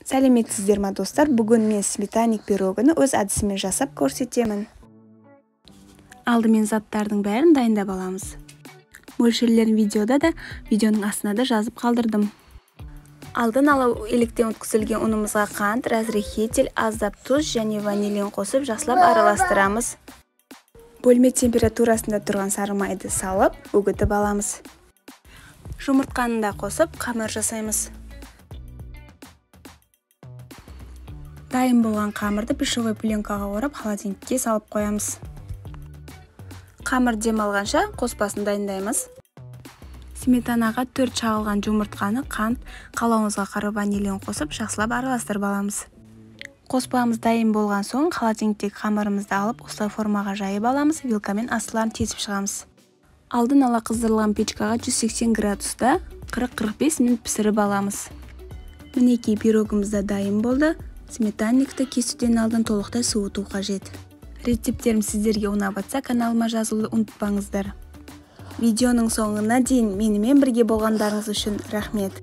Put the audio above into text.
Сәлеметсіздер ме достар? Бүгін мен сметанник пирогыны өз әдісімен жасап көрсетемін. Алдымен заттардың бәрін дайындап аламыз. Мөлшерлерін видеоның астына да жазып қалдырдым. Алдын ала електен өткізілген ұнымызға қант, разрыхитель, аздап тұз және ванилин қосып жақсылап араластырамыз. Бөлме температурасында тұрған сары майды салып, үгітіп аламыз. Жұмыртқаны да қосып, қамыр жасаймыз. Дайын болған қамырды пищевой пленкаға орап, холодильникке салып қоямыз. Қамыр демалғанша қоспасын дайындаймыз. Сметанаға 4 шағылған жұмыртқаны, қант, қалауыңызға қарай ванилин қосып, жақсылап араластырып аламыз. Қоспамыз дайын болған соң, холодильниктегі қамырымызды алып, осылай формаға жайып аламыз, вилкамен астыларын тесіп шығамыз. Алдын ала қыздырылған печкаға 180 градуста 40-45 минут пісіріп аламыз. Мінекей пирогымыз да дайын болды. Сметанникті кесуден алдын толықтай суыту қажет. Рецептерім сіздерге ұнап жатса, каналыма жазылуды ұмытпаңыздар. Видеоның соңына дейін менімен бірге болғандарыңыз үшін рахмет.